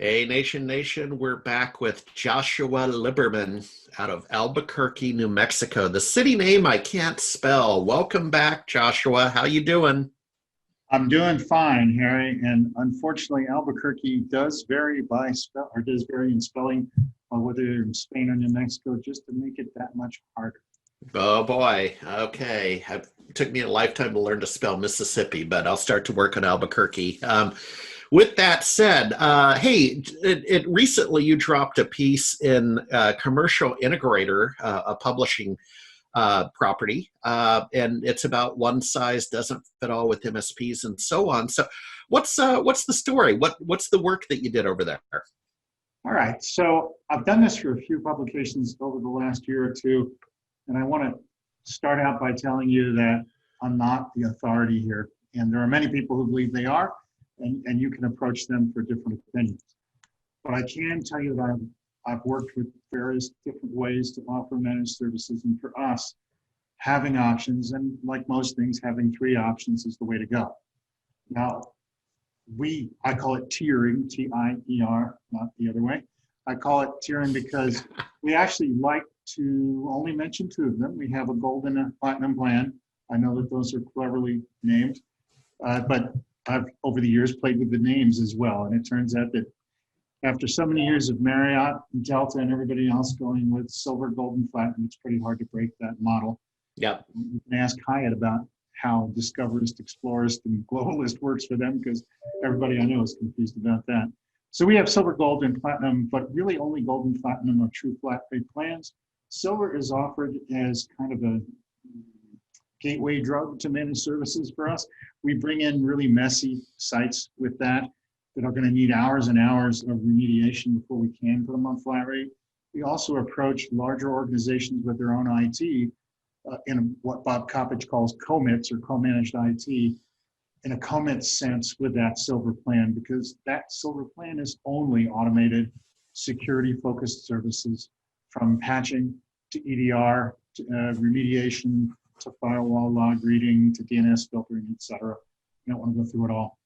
Hey, Nation, we're back with Joshua Liberman out of Albuquerque, New Mexico. The city name I can't spell. Welcome back, Joshua. How you doing? I'm doing fine, Harry, and unfortunately, Albuquerque does vary by spell, or does vary in spelling, whether you're in Spain or New Mexico, just to make it that much harder. Oh boy. Okay. It took me a lifetime to learn to spell Mississippi, but I'll start to work on Albuquerque. With that said, hey, recently you dropped a piece in Commercial Integrator, a publishing property, and it's about one size doesn't fit all with MSPs and so on. So, what's the story? What's the work that you did over there? All right, so I've done this for a few publications over the last year or two, and I want to start out by telling you that I'm not the authority here, and there are many people who believe they are, and you can approach them for different opinions. But I can tell you that I've worked with various different ways to offer managed services, and for us, having options, and like most things, having three options is the way to go. Now, I call it tiering, T-I-E-R, not the other way. I call it tiering because we actually like to only mention two of them. We have a gold and a platinum plan. I know that those are cleverly named, but I've over the years played with the names as well. And it turns out that after so many years of Marriott and Delta and everybody else going with silver, gold, and platinum, it's pretty hard to break that model. Yep. You can ask Hyatt about how Discoverist, Explorist, and Globalist works for them, because everybody I know is confused about that. So we have silver, gold, and platinum, but really only gold and platinum are true flat rate plans. Silver is offered as kind of a gateway drug to managed services for us. We bring in really messy sites with that are going to need hours and hours of remediation before we can put them on flat rate. We also approach larger organizations with their own IT in what Bob Coppage calls commits, or co-managed IT, in a commit sense with that silver plan, because that silver plan is only automated security-focused services, from patching to EDR to remediation to firewall log reading to DNS filtering, et cetera. I don't want to go through it all.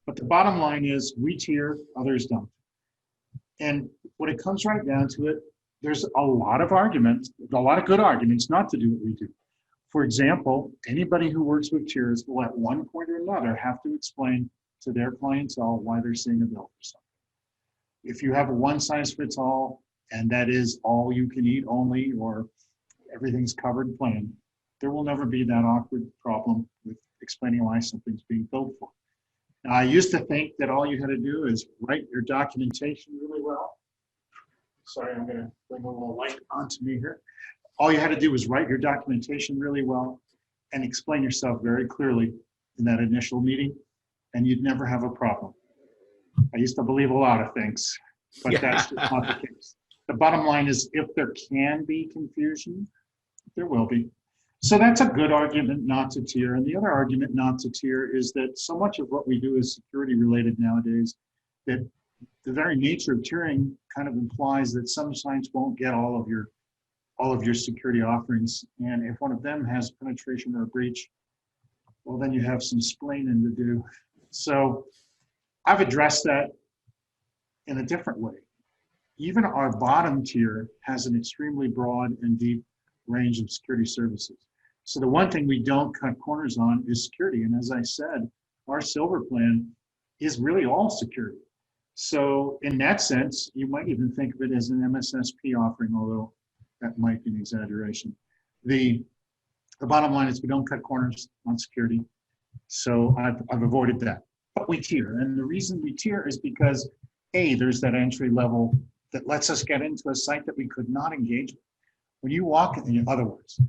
But the bottom line is we tier, others don't. And when it comes right down to it, there's a lot of arguments, a lot of good arguments not to do what we do. For example, anybody who works with tiers will at one point or another have to explain to their clientele why they're seeing a bill for something. If you have a one size fits all, and that is all you can eat only, or everything's covered plan, there will never be that awkward problem with explaining why something's being billed for. Now, I used to think that all you had to do is write your documentation really well. Sorry, I'm going to bring a little light onto me here. All you had to do was write your documentation really well and explain yourself very clearly in that initial meeting, and you'd never have a problem. I used to believe a lot of things, but that's just not the case. The bottom line is, if there can be confusion, there will be. So that's a good argument not to tier. And the other argument not to tier is that so much of what we do is security related nowadays, that the very nature of tiering kind of implies that some sites won't get all of your security offerings. And if one of them has penetration or a breach, well, then you have some splaining to do. So I've addressed that in a different way. Even our bottom tier has an extremely broad and deep range of security services. So the one thing we don't cut corners on is security. And as I said, our silver plan is really all security. So in that sense, you might even think of it as an MSSP offering, although that might be an exaggeration. The bottom line is we don't cut corners on security. So I've avoided that. But we tier. And the reason we tier is because, A, there's that entry level that lets us get into a site that we could not engage with. When you walk, in other words,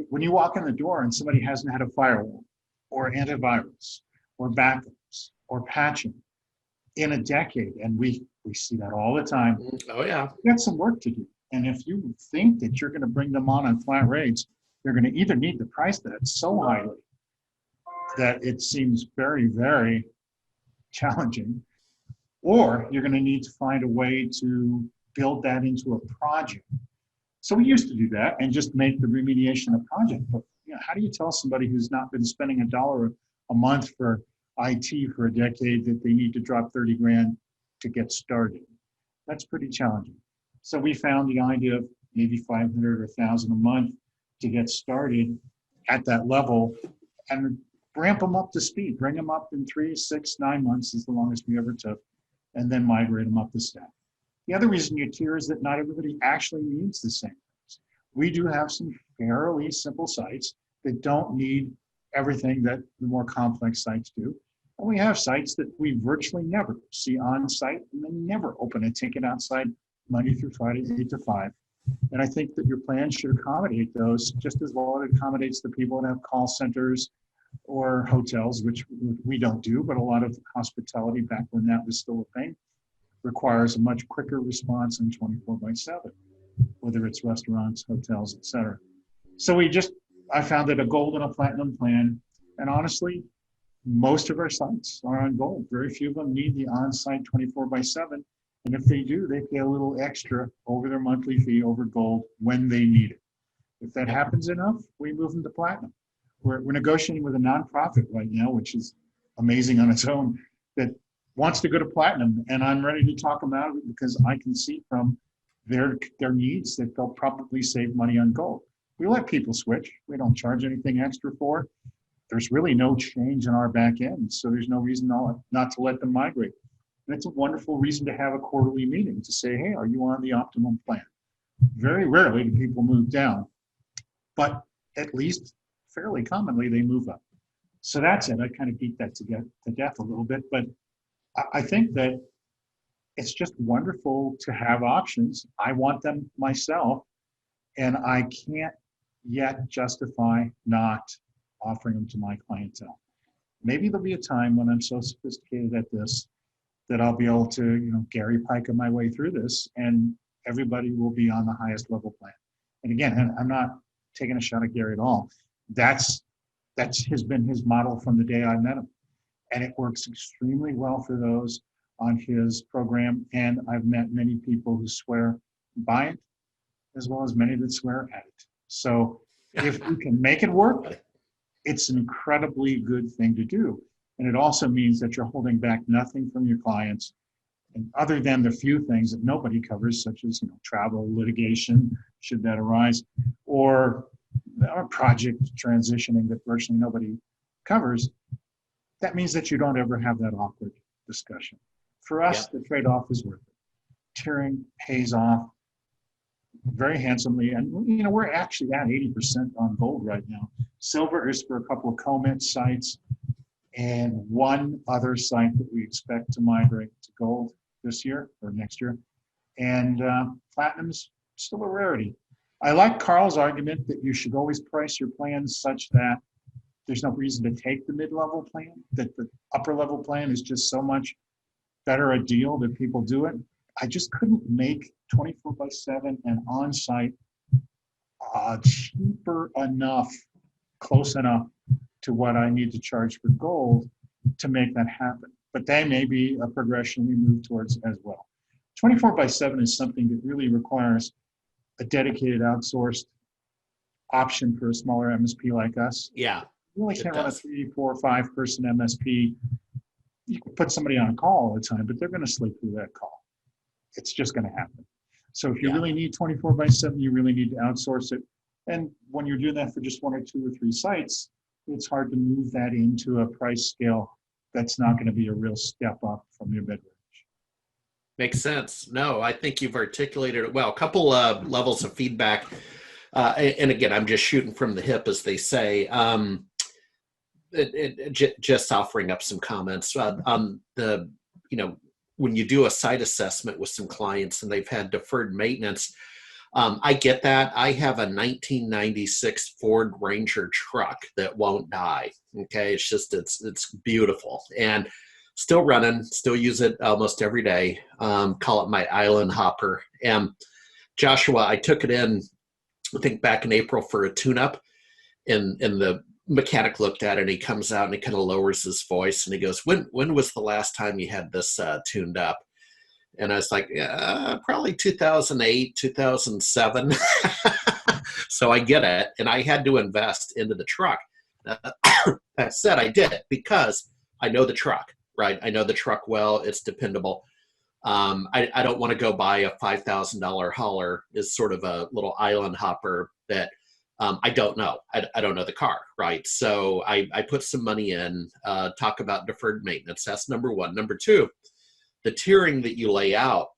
when you walk in the door and somebody hasn't had a firewall or antivirus or backups or patching in a decade, and we see that all the time. Oh yeah. We got some work to do. And if you think that you're going to bring them on flat rates, you're going to either need to price that so highly that it seems very, very challenging, or you're going to need to find a way to build that into a project. So we used to do that and just make the remediation a project. But how do you tell somebody who's not been spending $1 a month for IT for a decade that they need to drop 30 grand to get started? That's pretty challenging. So we found the idea of maybe 500 or 1,000 a month to get started at that level and ramp them up to speed, bring them up in 3, 6, 9 months is the longest we ever took, and then migrate them up the stack. The other reason you tier is that not everybody actually needs the same things. We do have some fairly simple sites that don't need everything that the more complex sites do. And we have sites that we virtually never see on site and then never open a ticket outside Monday through Friday, 8 to 5. And I think that your plan should accommodate those just as well as it accommodates the people that have call centers or hotels, which we don't do, but a lot of hospitality back when that was still a thing requires a much quicker response than 24/7, whether it's restaurants, hotels, etc. So I found that a gold and a platinum plan, and honestly, most of our sites are on gold. Very few of them need the on-site 24/7. And if they do, they pay a little extra over their monthly fee over gold when they need it. If that happens enough, we move them to platinum. We're negotiating with a nonprofit right now, which is amazing on its own, that wants to go to platinum. And I'm ready to talk them out of it because I can see from their needs that they'll probably save money on gold. We let people switch. We don't charge anything extra for it. There's really no change in our back end. So there's no reason not to let them migrate. And it's a wonderful reason to have a quarterly meeting to say, hey, are you on the optimum plan? Very rarely do people move down, but at least fairly commonly they move up. So that's it. I kind of beat that to death a little bit, but I think that it's just wonderful to have options. I want them myself, and I can't yet justify not offering them to my clientele. Maybe there'll be a time when I'm so sophisticated at this that I'll be able to, Gary Piker my way through this, and everybody will be on the highest level plan. And again, I'm not taking a shot at Gary at all. That's been his model from the day I met him. And it works extremely well for those on his program. And I've met many people who swear by it, as well as many that swear at it. So if we can make it work, it's an incredibly good thing to do. And it also means that you're holding back nothing from your clients, and other than the few things that nobody covers, such as travel, litigation, should that arise, or project transitioning that virtually nobody covers. That means that you don't ever have that awkward discussion. For us, the trade-off is worth it. Tiering pays off very handsomely, and we're actually at 80% on gold right now. Silver is for a couple of commit sites and one other site that we expect to migrate to gold this year or next year. And platinum's still a rarity. I like Carl's argument that you should always price your plans such that there's no reason to take the mid-level plan, that the upper level plan is just so much better a deal that people do it. I just couldn't make 24/7 and on-site cheaper enough, close enough to what I need to charge for gold to make that happen. But that may be a progression we move towards as well. 24/7 is something that really requires a dedicated outsourced option for a smaller MSP like us. Yeah. You really can't run a 3, 4, 5 person MSP. You can put somebody on a call all the time, but they're going to sleep through that call. It's just going to happen. So if you really need 24/7, you really need to outsource it. And when you're doing that for just 1 or 2 or 3 sites, it's hard to move that into a price scale that's not going to be a real step up from your mid-range. Makes sense. No, I think you've articulated it well. A couple of levels of feedback. And again, I'm just shooting from the hip, as they say. Just offering up some comments on the, when you do a site assessment with some clients and they've had deferred maintenance, I get that. I have a 1996 Ford Ranger truck that won't die. Okay. It's just, it's beautiful and still running, still use it almost every day. Call it my island hopper. And Joshua, I took it in, I think back in April for a tune-up, and the mechanic looked at it and he comes out and he kind of lowers his voice and he goes, when was the last time you had this tuned up? And I was like, probably 2008, 2007. So I get it. And I had to invest into the truck. That said, I did it because I know the truck, right? I know the truck well, it's dependable. I don't want to go buy a $5,000 hauler is sort of a little island hopper that I don't know. I don't know the car, right? So I put some money in, talk about deferred maintenance. That's number one. Number two, the tiering that you lay out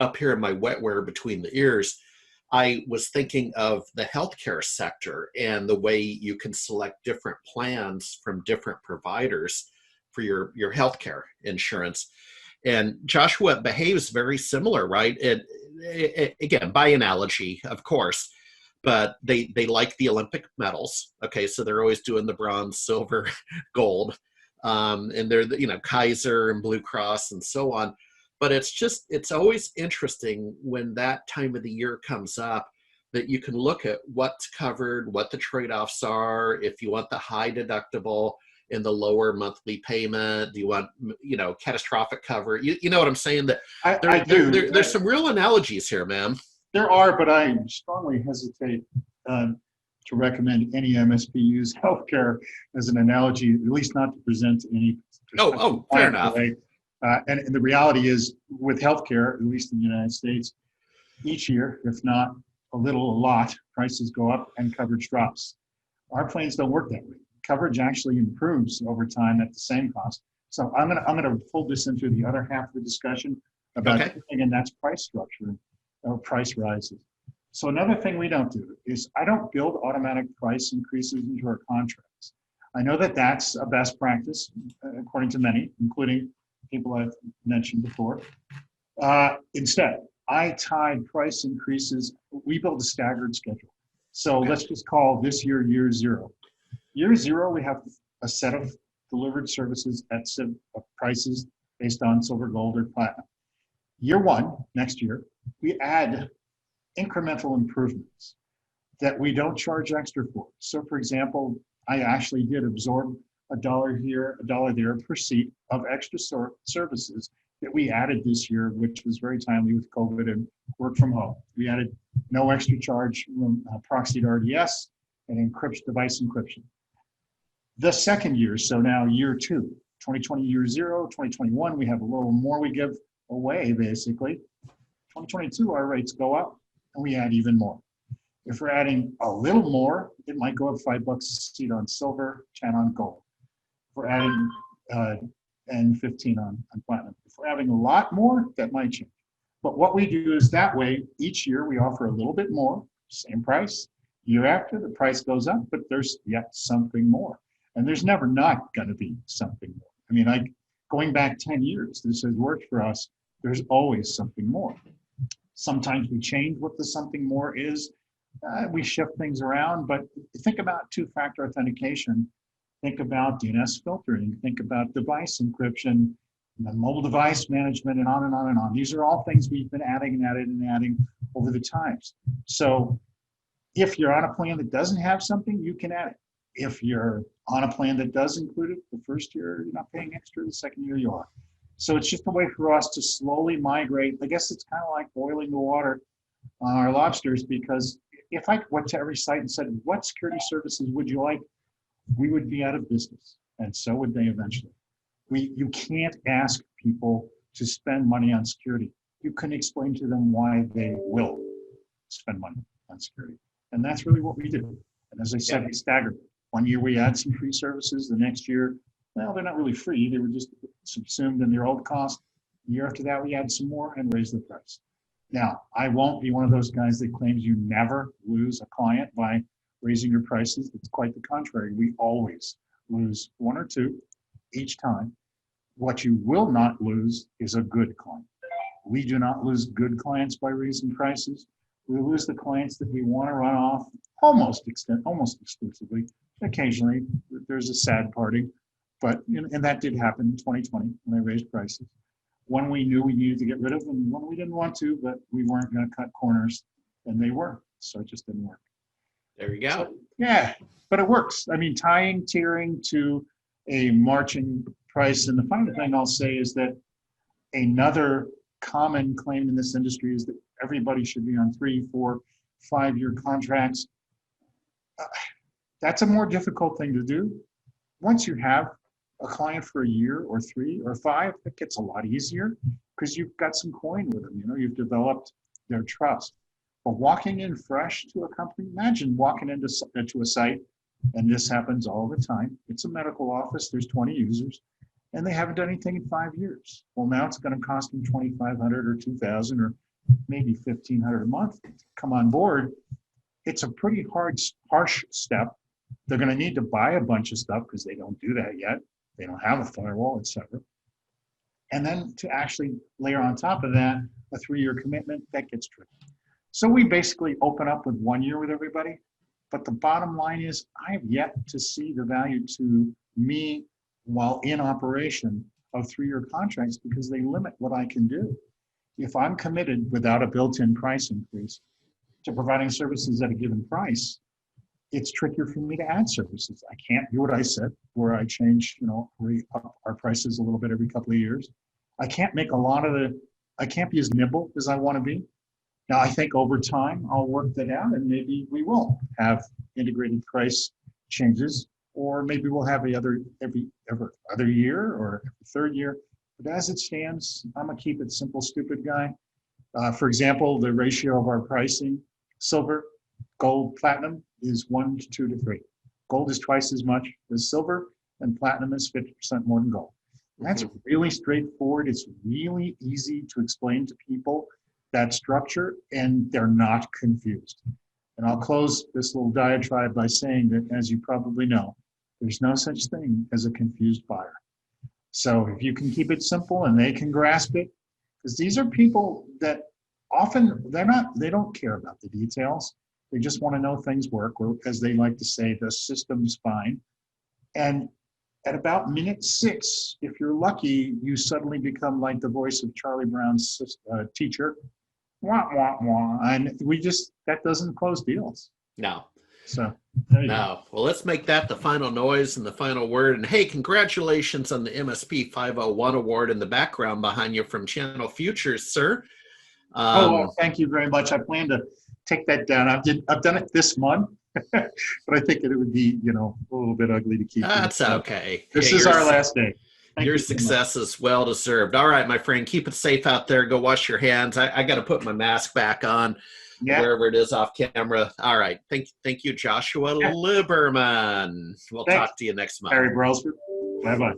up here in my wetware between the ears, I was thinking of the healthcare sector and the way you can select different plans from different providers for your healthcare insurance. And Joshua, it behaves very similar, right? Again, by analogy, of course, but they like the Olympic medals. Okay, so they're always doing the bronze, silver, gold, and they're Kaiser and Blue Cross and so on. But it's always interesting when that time of the year comes up that you can look at what's covered, what the trade-offs are. If you want the high deductible and the lower monthly payment, do you want catastrophic cover? You know what I'm saying? That I do. There's some real analogies here, man. There are, but I strongly hesitate to recommend any MSP use healthcare as an analogy, at least not to present any. Fair enough. And the reality is, with healthcare, at least in the United States, each year, if not a lot, prices go up and coverage drops. Our plans don't work that way. Coverage actually improves over time at the same cost. So I'm gonna pull this into the other half of the discussion about, and that's price structure or price rises. So another thing we don't do is I don't build automatic price increases into our contracts. I know that that's a best practice, according to many, including people I've mentioned before. Instead, I tie price increases, we build a staggered schedule. So let's just call this year 0. Year 0, we have a set of delivered services at prices based on silver, gold, or platinum. Year 1, next year, we add incremental improvements that we don't charge extra for. So for example, I actually did absorb $1 here, $1 there per seat of extra services that we added this year, which was very timely with COVID and work from home. We added no extra charge from proxied RDS and device encryption. The second year, so now year 2, 2020 year 0, 2021, we have a little more we give away basically. 2022, our rates go up and we add even more. If we're adding a little more, it might go up $5 a seat on silver, 10 on gold. If we're adding and 15 on platinum. If we're having a lot more, that might change. But what we do is that way, each year we offer a little bit more, same price. Year after, the price goes up, but there's yet something more. And there's never not going to be something more. I mean, going back 10 years, this has worked for us. There's always something more. Sometimes we change what the something more is. We shift things around, but think about two-factor authentication. Think about DNS filtering. Think about device encryption, mobile device management, and on and on and on. These are all things we've been adding and adding and adding over the times. So if you're on a plan that doesn't have something, you can add it. If you're on a plan that does include it, the first year you're not paying extra, the second year you are. So it's just a way for us to slowly migrate. I guess it's kind of like boiling the water on our lobsters, because if I went to every site and said, what security services would you like? We would be out of business, and so would they eventually. You can't ask people to spend money on security. You can explain to them why they will spend money on security. And that's really what we do. And as I said, we stagger. 1 year we add some free services, the next year, well, they're not really free, they were just subsumed in their old cost. The year after that, we add some more and raise the price. Now, I won't be one of those guys that claims you never lose a client by raising your prices. It's quite the contrary. We always lose 1 or 2 each time. What you will not lose is a good client. We do not lose good clients by raising prices. We lose the clients that we want to run off almost exclusively. Occasionally, there's a sad party, but and that did happen in 2020 when I raised prices. One we knew we needed to get rid of, and one we didn't want to, but we weren't going to cut corners, and they were, so it just didn't work. There you go. So, yeah, but it works. I mean, tying tiering to a marching price. And the final thing I'll say is that another common claim in this industry is that everybody should be on 3, 4, 5-year contracts. That's a more difficult thing to do. Once you have a client for a year or 3 or 5, it gets a lot easier. because you've got some coin with them. You know, you've developed their trust. But walking in fresh to a company, imagine walking into a site, and this happens all the time. It's a medical office, there's 20 users, and they haven't done anything in 5 years. Well, now it's going to cost them 2,500 or 2,000 or maybe 1,500 a month to come on board. It's a pretty harsh step. They're going to need to buy a bunch of stuff because they don't do that yet. They don't have a firewall, etc. And then to actually layer on top of that a 3-year commitment, that gets tricky. So we basically open up with 1 year with everybody. But the bottom line is I have yet to see the value to me while in operation of 3-year contracts because they limit what I can do. If I'm committed without a built-in price increase to providing services at a given price, it's trickier for me to add services. I can't do what I said, where I change, up our prices a little bit every couple of years. I can't make I can't be as nimble as I want to be. Now, I think over time, I'll work that out and maybe we will have integrated price changes, or maybe we'll have every other year or every third year. But as it stands, I'm a keep it simple, stupid guy. For example, the ratio of our pricing, silver, gold, platinum is 1 to 2 to 3. Gold is twice as much as silver, and platinum is 50% more than gold. That's really straightforward. It's really easy to explain to people that structure, and they're not confused. And I'll close this little diatribe by saying that, as you probably know, there's no such thing as a confused buyer. So if you can keep it simple and they can grasp it, because these are people that often they don't care about the details. They just want to know things work, or as they like to say, the system's fine. And at about minute 6, if you're lucky, you suddenly become like the voice of Charlie Brown's teacher. Wah, wah, wah. And that doesn't close deals. No. So, no. Well, let's make that the final noise and the final word. And hey, congratulations on the MSP 501 award in the background behind you from Channel Futures, sir. Thank you very much. I plan to take that down. I've done it this month, but I think it would be, a little bit ugly to keep. That's okay. This is our last day. Your success is well deserved. All right, my friend, keep it safe out there. Go wash your hands. I got to put my mask back on wherever it is off camera. All right. Thank you, Joshua Lieberman. We'll talk to you next month. Harry Brailsford. Bye-bye.